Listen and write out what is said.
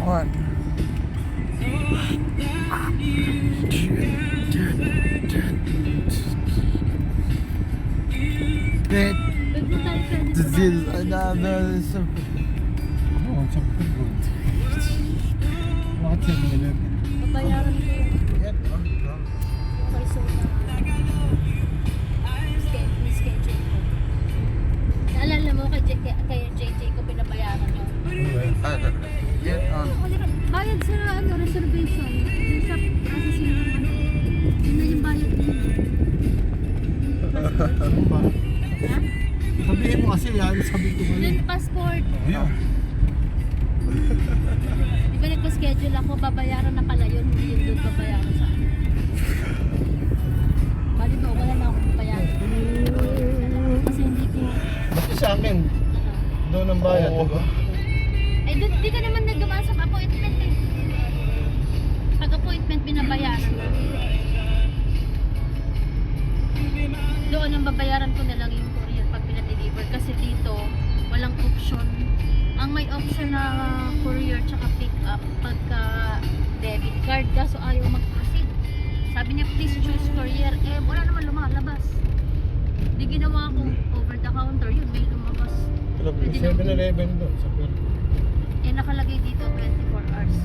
One. This is another Babayaran ko yun. Okay, so schedule ko. Naalala mo kay JJ ko pinabayaran yun. Bayad sa reservation. Yung sa asasino. Yun na yung bayad ko. Ha? Sabihin mo kasi yan, sabi ko Yung passport. Ayun. Di ba nagpa-schedule ako, babayaran na pala yun. Hindi yun doon babayaran sa akin. Bali ba, wala na akong bayaran. Kasi hindi ko... Basta sa akin, doon ang bayad. Eh, doon, di ka naman nagawa sa appointment eh. Pag-appointment, binabayaran na. Doon ang babayaran ko na lang yung courier pag pinadeliver. Kasi dito, walang option. Ang may option na courier tsaka pick up pagka debit card. Kaso ayaw mag-proceed. Sabi niya, please choose courier. Eh, wala naman lumalabas. Di ginawa akong over the counter. Yun, may lumabas. 7-Eleven doon sa Puerto. Eh, nakalagay dito 24 hours.